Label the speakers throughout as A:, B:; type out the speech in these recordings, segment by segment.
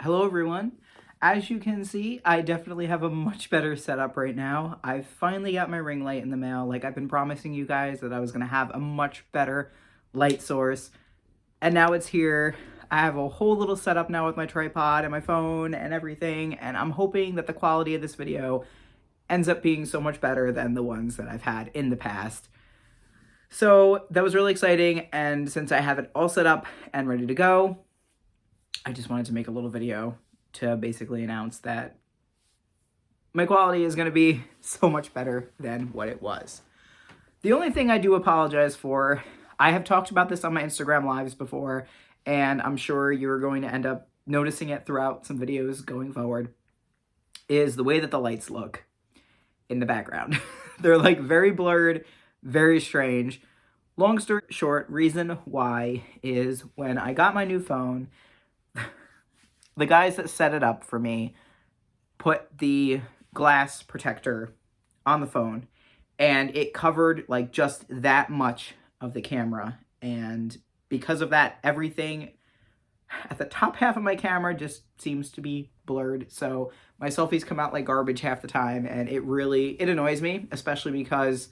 A: Hello everyone. As you can see, I definitely have a much better setup right now. I finally got my ring light in the mail. Like I've been promising you guys that I was going to have a much better light source. And now it's here. I have a whole little setup now with my tripod and my phone and everything. And I'm hoping that the quality of this video ends up being so much better than the ones that I've had in the past. So that was really exciting. And since I have it all set up and ready to go, I just wanted to make a little video to basically announce that my quality is going to be so much better than what it was. The only thing I do apologize for, I have talked about this on my Instagram lives before, and I'm sure you're going to end up noticing it throughout some videos going forward, is the way that the lights look in the background. They're like very blurred, very strange. Long story short, reason why is when I got my new phone, the guys that set it up for me put the glass protector on the phone and it covered like just that much of the camera. And because of that, everything at the top half of my camera just seems to be blurred. So my selfies come out like garbage half the time, and it annoys me, especially because,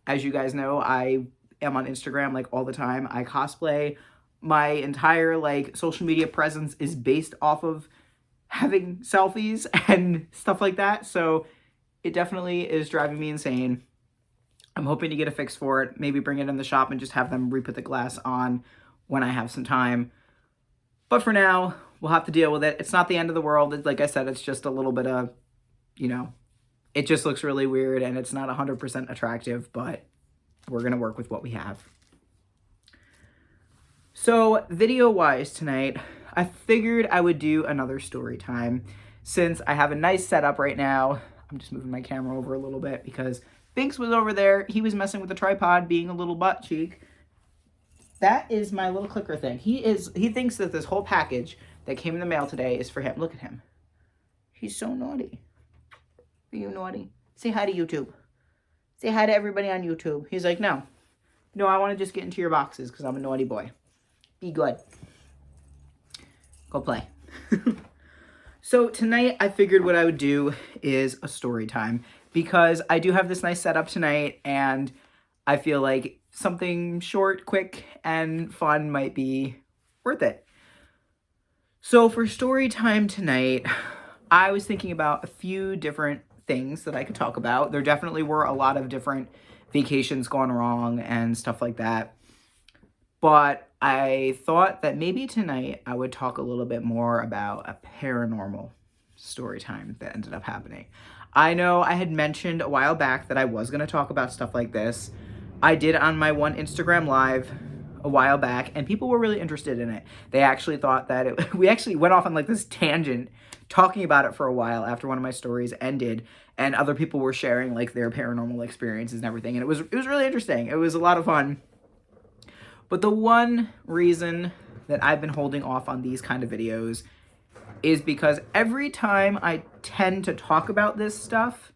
A: as you guys know, I am on Instagram like all the time. I cosplay. My entire like social media presence is based off of having selfies and stuff like that. So it definitely is driving me insane. I'm hoping to get a fix for it, maybe bring it in the shop and just have them re-put the glass on when I have some time. But for now, we'll have to deal with it. It's not the end of the world. Like I said, it's just a little bit of, it just looks really weird and it's not 100% attractive, but we're going to work with what we have. So video-wise tonight, I figured I would do another story time since I have a nice setup right now. I'm just moving my camera over a little bit because Binks was over there. He was messing with the tripod, being a little butt cheek. That is my little clicker thing. He thinks that this whole package that came in the mail today is for him. Look at him. He's so naughty. Are you naughty? Say hi to YouTube. Say hi to everybody on YouTube. He's like, no, I want to just get into your boxes because I'm a naughty boy. Be good. Go play. So tonight I figured what I would do is a story time because I do have this nice setup tonight and I feel like something short, quick, and fun might be worth it. So for story time tonight, I was thinking about a few different things that I could talk about. There definitely were a lot of different vacations gone wrong and stuff like that. But I thought that maybe tonight I would talk a little bit more about a paranormal story time that ended up happening. I know I had mentioned a while back that I was going to talk about stuff like this. I did on my one Instagram live a while back, and people were really interested in it. They actually thought that we actually went off on like this tangent talking about it for a while after one of my stories ended, and other people were sharing like their paranormal experiences and everything, and it was really interesting. It was a lot of fun. But the one reason that I've been holding off on these kind of videos is because every time I tend to talk about this stuff,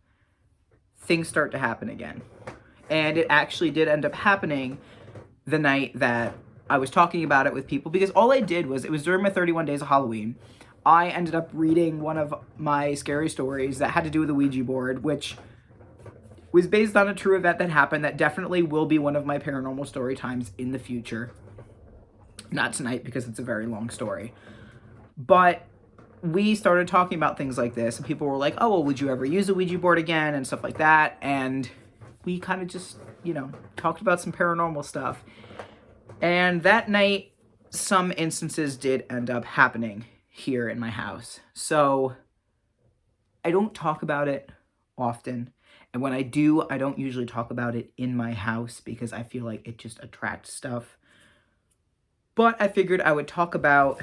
A: things start to happen again. And it actually did end up happening the night that I was talking about it with people, because all I did was, it was during my 31 days of Halloween, I ended up reading one of my scary stories that had to do with the Ouija board, which was based on a true event that happened that definitely will be one of my paranormal story times in the future. Not tonight because it's a very long story. But we started talking about things like this and people were like, oh, well, would you ever use a Ouija board again and stuff like that? And we kind of just, talked about some paranormal stuff. And that night, some instances did end up happening here in my house. So I don't talk about it often. And when I do, I don't usually talk about it in my house because I feel like it just attracts stuff. But I figured I would talk about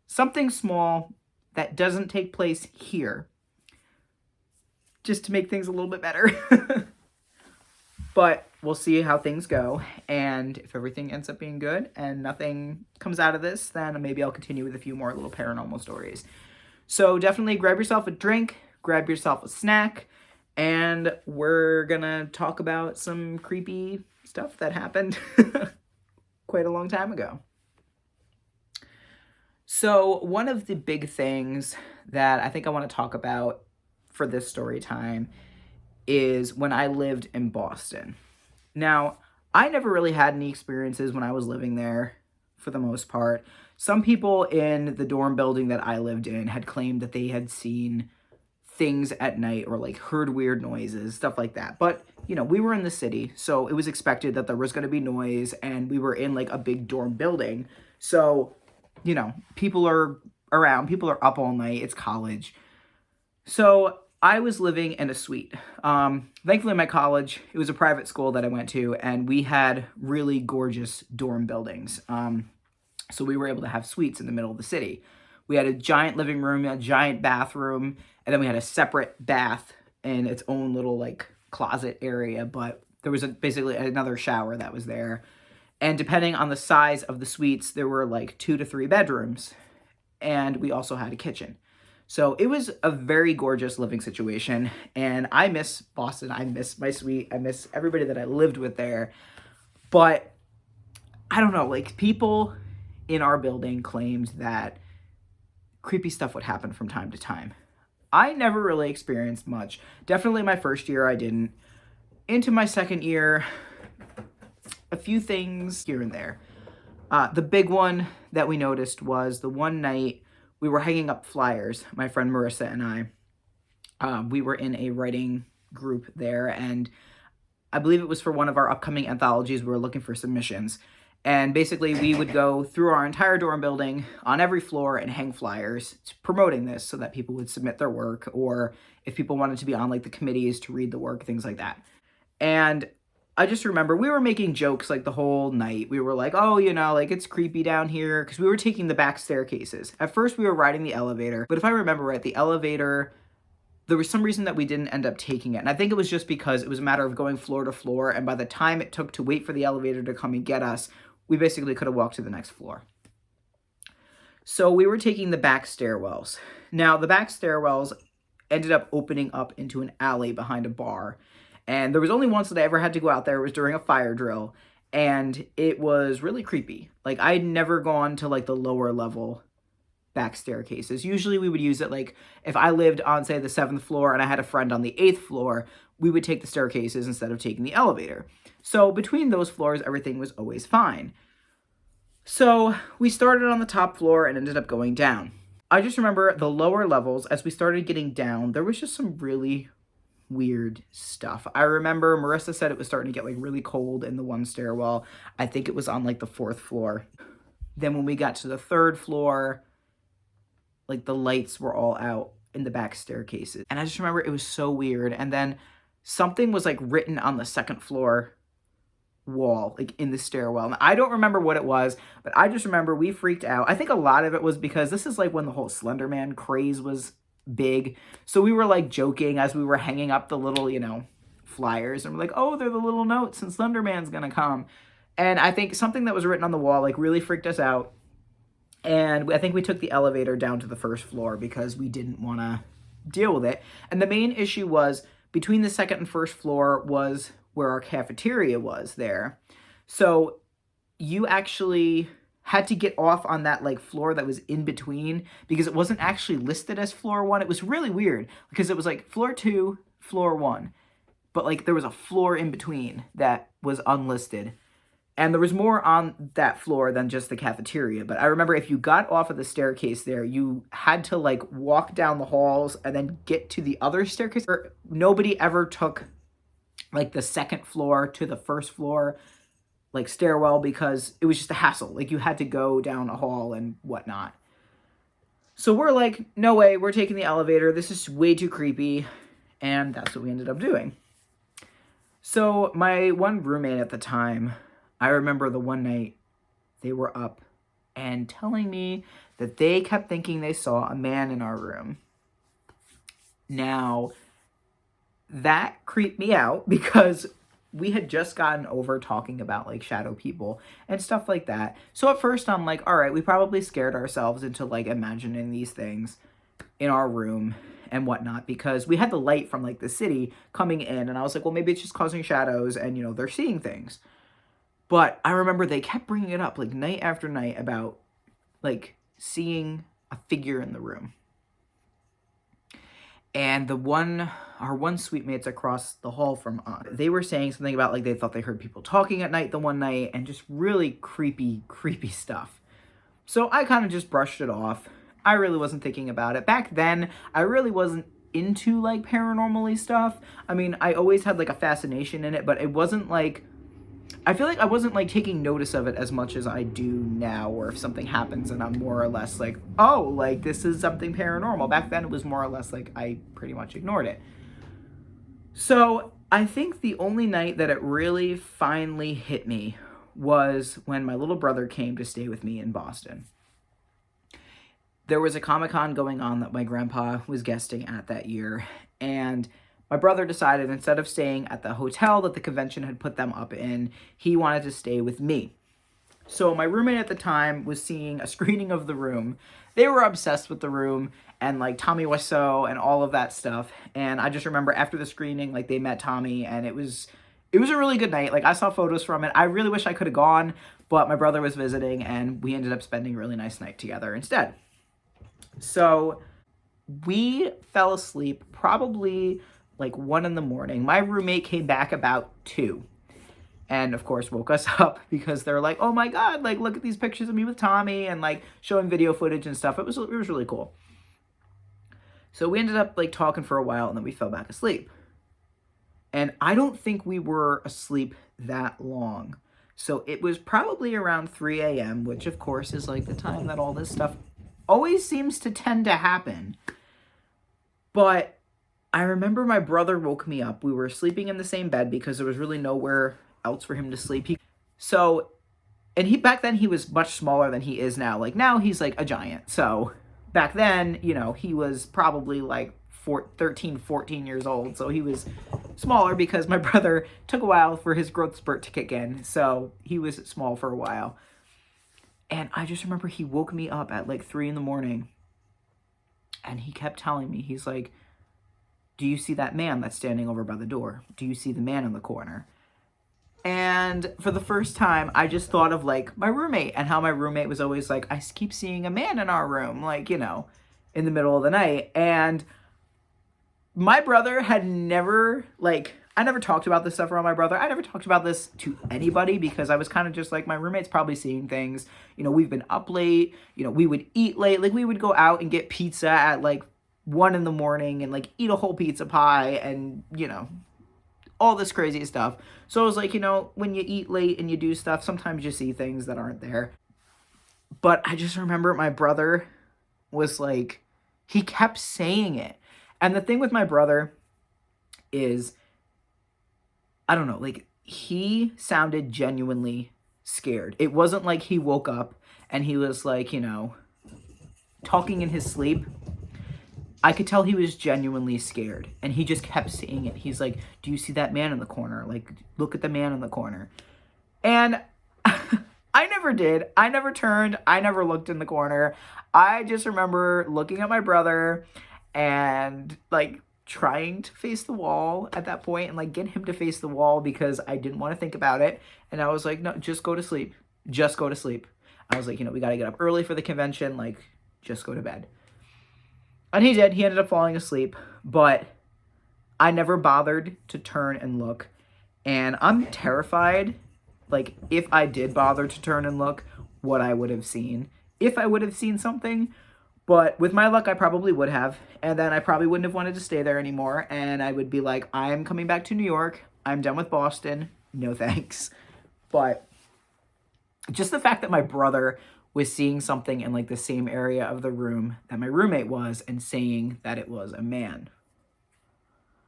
A: something small that doesn't take place here, just to make things a little bit better. But we'll see how things go. And if everything ends up being good and nothing comes out of this, then maybe I'll continue with a few more little paranormal stories. So definitely grab yourself a drink, grab yourself a snack, and we're gonna talk about some creepy stuff that happened quite a long time ago. So, one of the big things that I think I want to talk about for this story time is when I lived in Boston. Now, I never really had any experiences when I was living there for the most part. Some people in the dorm building that I lived in had claimed that they had seen things at night or like heard weird noises, stuff like that. But, we were in the city, so it was expected that there was going to be noise, and we were in like a big dorm building. So, people are around, people are up all night, it's college. So I was living in a suite. Thankfully, my college, it was a private school that I went to, and we had really gorgeous dorm buildings. So we were able to have suites in the middle of the city. We had a giant living room, a giant bathroom, and then we had a separate bath in its own little like closet area, but there was basically another shower that was there. And depending on the size of the suites, there were like 2 to 3 bedrooms. And we also had a kitchen. So it was a very gorgeous living situation. And I miss Boston. I miss my suite. I miss everybody that I lived with there. But I don't know, like people in our building claimed that creepy stuff would happen from time to time. I never really experienced much. Definitely my first year, I didn't. Into my second year, a few things here and there. The big one that we noticed was the one night we were hanging up flyers, my friend Marissa and I. We were in a writing group there, and I believe it was for one of our upcoming anthologies. We were looking for submissions. And basically, we would go through our entire dorm building on every floor and hang flyers promoting this so that people would submit their work, or if people wanted to be on like the committees to read the work, things like that. And I just remember we were making jokes like the whole night. We were like, oh, like it's creepy down here, because we were taking the back staircases. At first, we were riding the elevator, but if I remember right, the elevator, there was some reason that we didn't end up taking it. And I think it was just because it was a matter of going floor to floor, and by the time it took to wait for the elevator to come and get us, we basically could have walked to the next floor. So we were taking the back stairwells. Now, the back stairwells ended up opening up into an alley behind a bar. And there was only once that I ever had to go out there. It was during a fire drill. And it was really creepy. Like, I had never gone to, like, the lower level back staircases. Usually we would use it, like, if I lived on, say, the 7th floor and I had a friend on the 8th floor, we would take the staircases instead of taking the elevator. So between those floors, everything was always fine. So we started on the top floor and ended up going down. I just remember the lower levels, as we started getting down, there was just some really weird stuff. I remember Marissa said it was starting to get like really cold in the one stairwell. I think it was on like the 4th floor. Then when we got to the 3rd floor, like the lights were all out in the back staircases. And I just remember it was so weird. And then something was like written on the 2nd floor wall, like in the stairwell. And I don't remember what it was, but I just remember we freaked out. I think a lot of it was because this is like when the whole Slender Man craze was big. So we were like joking as we were hanging up the little, flyers, and we're like, oh, they're the little notes and Slender Man's gonna come. And I think something that was written on the wall like really freaked us out. And I think we took the elevator down to the 1st floor because we didn't want to deal with it. And the main issue was between the 2nd and 1st floor was where our cafeteria was there. So you actually had to get off on that like floor that was in between, because it wasn't actually listed as floor 1. It was really weird because it was like floor 2, floor 1, but like there was a floor in between that was unlisted. And there was more on that floor than just the cafeteria. But I remember if you got off of the staircase there, you had to like walk down the halls and then get to the other staircase. Nobody ever took like the 2nd floor to the 1st floor like stairwell because it was just a hassle. Like you had to go down a hall and whatnot. So we're like, no way, we're taking the elevator. This is way too creepy. And that's what we ended up doing. So my one roommate at the time, I remember the one night they were up and telling me that they kept thinking they saw a man in our room. Now, that creeped me out because we had just gotten over talking about like shadow people and stuff like that. So at first I'm like, all right, we probably scared ourselves into like imagining these things in our room and whatnot, because we had the light from like the city coming in, and I was like, well, maybe it's just causing shadows and they're seeing things. But I remember they kept bringing it up like night after night about like seeing a figure in the room. And our one suite mates across the hall from us, they were saying something about like they thought they heard people talking at night the one night, and just really creepy stuff. So I kind of just brushed it off. I really wasn't thinking about it. Back then, I really wasn't into like paranormal-y stuff. I mean, I always had like a fascination in it, but it wasn't like, I feel like I wasn't like taking notice of it as much as I do now, or if something happens and I'm more or less like, oh, like this is something paranormal. Back then it was more or less like I pretty much ignored it. So I think the only night that it really finally hit me was when my little brother came to stay with me in Boston. There was a Comic-Con going on that my grandpa was guesting at that year, and my brother decided instead of staying at the hotel that the convention had put them up in, he wanted to stay with me. So my roommate at the time was seeing a screening of The Room. They were obsessed with The Room and like Tommy Wiseau and all of that stuff. And I just remember after the screening, like they met Tommy, and it was a really good night. Like I saw photos from it. I really wish I could have gone, but my brother was visiting and we ended up spending a really nice night together instead. So we fell asleep probably like 1 a.m. My roommate came back about 2. And of course woke us up because they're like, oh my God, like look at these pictures of me with Tommy, and like showing video footage and stuff. It was really cool. So we ended up like talking for a while, and then we fell back asleep. And I don't think we were asleep that long. So it was probably around 3 a.m., which of course is like the time that all this stuff always seems to tend to happen. But I remember my brother woke me up. We were sleeping in the same bed because there was really nowhere else for him to sleep. Back then he was much smaller than he is now. Like now he's like a giant. So back then, you know, he was probably like 13, 14 years old. So he was smaller because my brother took a while for his growth spurt to kick in. So he was small for a while. And I just remember he woke me up at like 3 a.m. and he kept telling me, he's like, do you see that man that's standing over by the door? Do you see the man in the corner? And for the first time, I just thought of like my roommate and how my roommate was always like, I keep seeing a man in our room, like, you know, in the middle of the night. And my brother had never, like, I never talked about this stuff around my brother. I never talked about this to anybody because I was kind of just like, my roommate's probably seeing things. You know, we've been up late, you know, we would eat late. Like we would go out and get pizza at like 1 a.m. and like eat a whole pizza pie and, you know, all this crazy stuff. So I was like, you know, when you eat late and you do stuff, sometimes you see things that aren't there. But I just remember my brother was like, he kept saying it. And the thing with my brother is, I don't know, like he sounded genuinely scared. It wasn't like he woke up and he was like, you know, talking in his sleep. I could tell he was genuinely scared, and he just kept saying it. He's like, do you see that man in the corner? Like, look at the man in the corner. And I never did. I never turned. I never looked in the corner. I just remember looking at my brother and like trying to face the wall at that point and like get him to face the wall because I didn't want to think about it. And I was like, no, just go to sleep. Just go to sleep. I was like, you know, we got to get up early for the convention. Like, just go to bed. And he did. He ended up falling asleep. But I never bothered to turn and look. And I'm terrified, like, if I did bother to turn and look, what I would have seen. If I would have seen something. But with my luck, I probably would have. And then I probably wouldn't have wanted to stay there anymore. And I would be like, I'm coming back to New York. I'm done with Boston. No thanks. But just the fact that my brother was seeing something in like the same area of the room that my roommate was and saying that it was a man.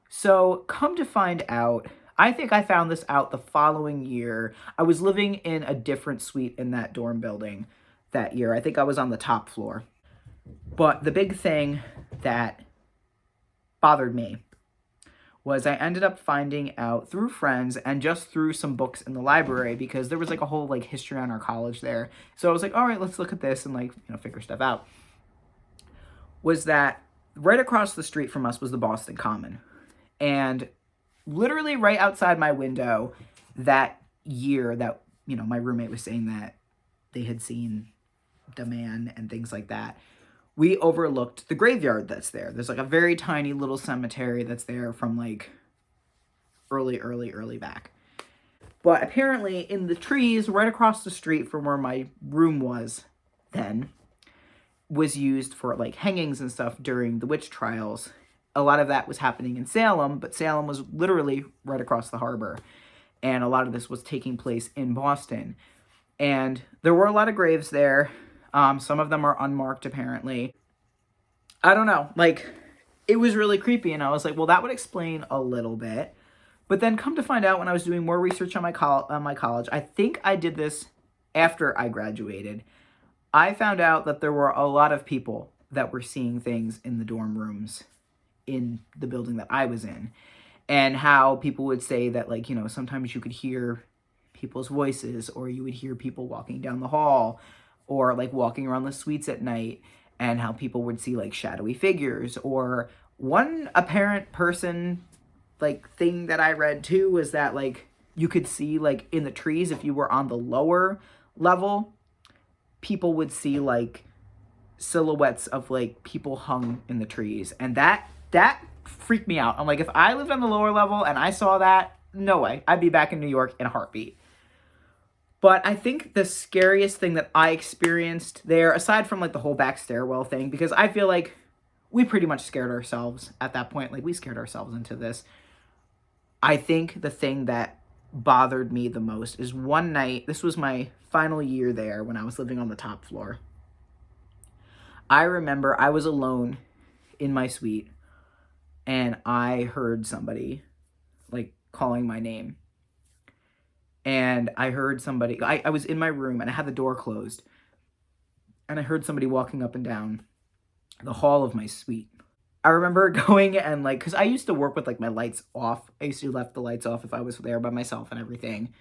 A: So come to find out, I think I found this out the following year. I was living in a different suite in that dorm building that year. I think I was on the top floor. But the big thing that bothered me was I ended up finding out through friends and just through some books in the library, because there was like a whole like history on our college there. So I was like, all right, let's look at this and like, you know, figure stuff out. Was that right across the street from us was the Boston Common. And literally right outside my window that year that, you know, my roommate was saying that they had seen robbed a man and things like that. We overlooked the graveyard that's there. There's like a very tiny little cemetery that's there from like early back. But apparently in the trees right across the street from where my room was then was used for like hangings and stuff during the witch trials. A lot of that was happening in Salem, but Salem was literally right across the harbor. And a lot of this was taking place in Boston. And there were a lot of graves there. Some of them are unmarked, apparently. I don't know. Like, it was really creepy. And I was like, well, that would explain a little bit. But then come to find out when I was doing more research on my college, I think I did this after I graduated. I found out that there were a lot of people that were seeing things in the dorm rooms in the building that I was in. And how people would say that, like, you know, sometimes you could hear people's voices, or you would hear people walking down the hall, or like walking around the suites at night, and how people would see like shadowy figures. Or one apparent person like thing that I read too was that like you could see like in the trees, if you were on the lower level, people would see like silhouettes of like people hung in the trees. And that freaked me out. I'm like, if I lived on the lower level and I saw that, no way. I'd be back in New York in a heartbeat. But I think the scariest thing that I experienced there, aside from like the whole back stairwell thing, because I feel like we pretty much scared ourselves at that point. Like, we scared ourselves into this. I think the thing that bothered me the most is one night, this was my final year there when I was living on the top floor. I remember I was alone in my suite and I heard somebody like calling my name. And I heard somebody, I was in my room and I had the door closed. And I heard somebody walking up and down the hall of my suite. I remember going and like, because I used to work with like my lights off. I used to left the lights off if I was there by myself and everything.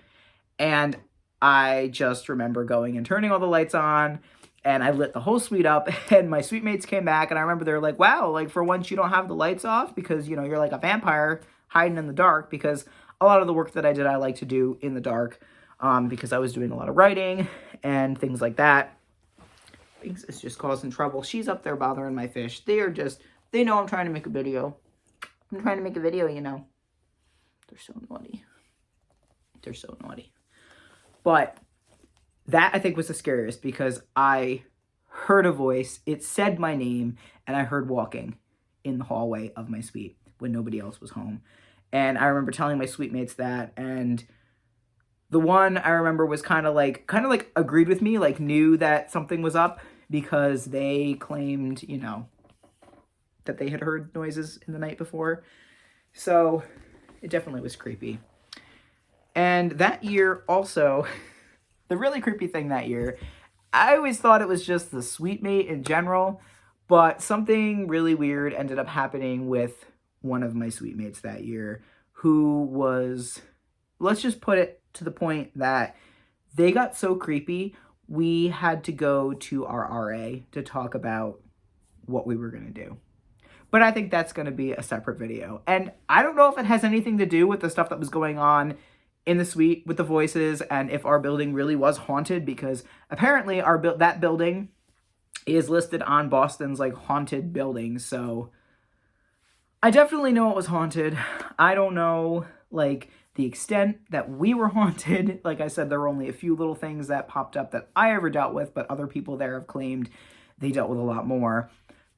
A: And I just remember going and turning all the lights on. And I lit the whole suite up, and my suite mates came back, and I remember they were like, wow, like for once you don't have the lights off because, you know, you're like a vampire hiding in the dark, because a lot of the work that I did, I like to do in the dark, because I was doing a lot of writing and things like that. It's just causing trouble. She's up there bothering my fish. They know I'm trying to make a video. I'm trying to make a video, you know. They're so naughty. They're so naughty. But that, I think, was the scariest, because I heard a voice, it said my name, and I heard walking in the hallway of my suite when nobody else was home. And I remember telling my suite mates that, and the one I remember was kind of like agreed with me, like knew that something was up, because they claimed, you know, that they had heard noises in the night before. So it definitely was creepy. And that year also, the really creepy thing that year, I always thought it was just the suite mate in general, but something really weird ended up happening with one of my suite mates that year, who was, let's just put it to the point that they got so creepy, we had to go to our RA to talk about what we were going to do. But I think that's going to be a separate video. And I don't know if it has anything to do with the stuff that was going on in the suite with the voices, and if our building really was haunted, because apparently that building is listed on Boston's like haunted buildings. So I definitely know it was haunted. I don't know like the extent that we were haunted. Like I said, there were only a few little things that popped up that I ever dealt with, but other people there have claimed they dealt with a lot more.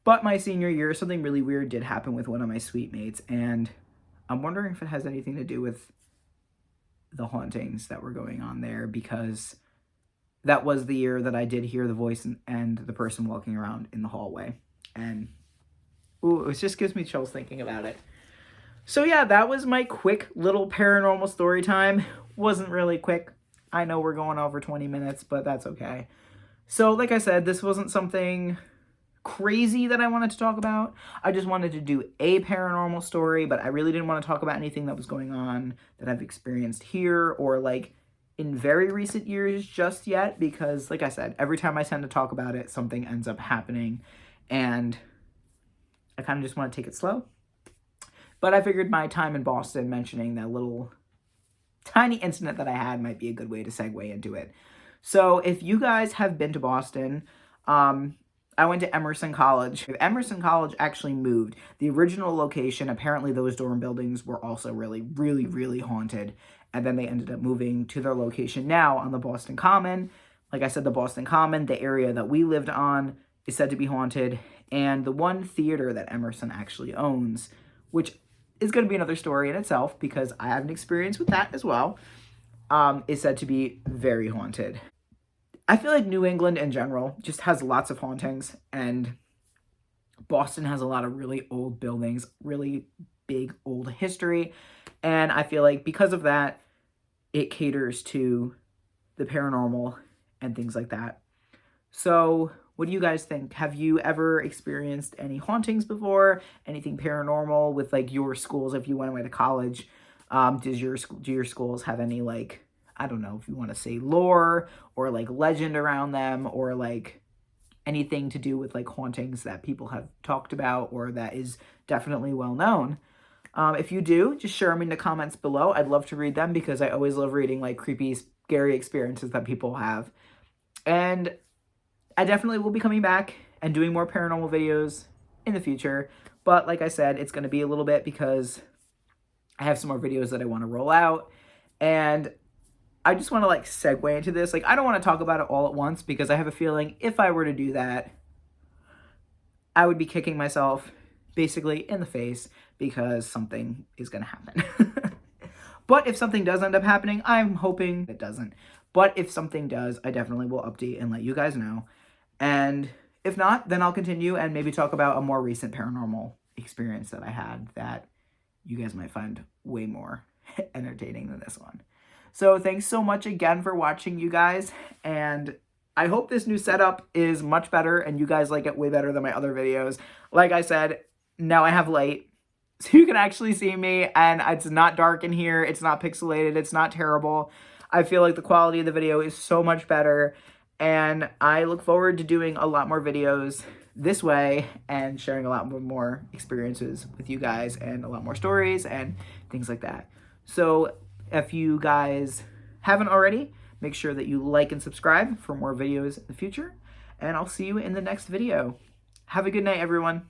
A: But my senior year, something really weird did happen with one of my suite mates, and I'm wondering if it has anything to do with the hauntings that were going on there, because that was the year that I did hear the voice and the person walking around in the hallway. And ooh, it just gives me chills thinking about it. So yeah, that was my quick little paranormal story time. Wasn't really quick. I know we're going over 20 minutes, but that's okay. So like I said, this wasn't something crazy that I wanted to talk about. I just wanted to do a paranormal story, but I really didn't want to talk about anything that was going on that I've experienced here or like in very recent years just yet, because like I said, every time I tend to talk about it, something ends up happening, and I kind of just want to take it slow. But I figured my time in Boston, mentioning that little tiny incident that I had, might be a good way to segue into it. So if you guys have been to Boston, I went to Emerson College. Emerson College actually moved. The original location, apparently those dorm buildings were also really, really, really haunted. And then they ended up moving to their location now on the Boston Common. Like I said, the Boston Common, the area that we lived on, is said to be haunted. And the one theater that Emerson actually owns, which is going to be another story in itself because I have an experience with that as well, is said to be very haunted. I feel like New England in general just has lots of hauntings, and Boston has a lot of really old buildings, really big old history, and I feel like because of that, it caters to the paranormal and things like that. So, what do you guys think? Have you ever experienced any hauntings before? Anything paranormal with like your schools if you went away to college? Do your schools have any like, I don't know if you want to say lore or like legend around them, or like anything to do with like hauntings that people have talked about or that is definitely well known? If you do, just share them in the comments below. I'd love to read them because I always love reading like creepy, scary experiences that people have. And I definitely will be coming back and doing more paranormal videos in the future. But like I said, it's going to be a little bit because I have some more videos that I want to roll out. And I just want to like segue into this. Like, I don't want to talk about it all at once because I have a feeling if I were to do that, I would be kicking myself basically in the face because something is going to happen. But if something does end up happening, I'm hoping it doesn't. But if something does, I definitely will update and let you guys know. And if not, then I'll continue and maybe talk about a more recent paranormal experience that I had that you guys might find way more entertaining than this one. So thanks so much again for watching, you guys. And I hope this new setup is much better and you guys like it way better than my other videos. Like I said, now I have light, so you can actually see me, and it's not dark in here. It's not pixelated. It's not terrible. I feel like the quality of the video is so much better, and I look forward to doing a lot more videos this way and sharing a lot more experiences with you guys and a lot more stories and things like that. So if you guys haven't already, make sure that you like and subscribe for more videos in the future, and I'll see you in the next video. Have a good night, everyone.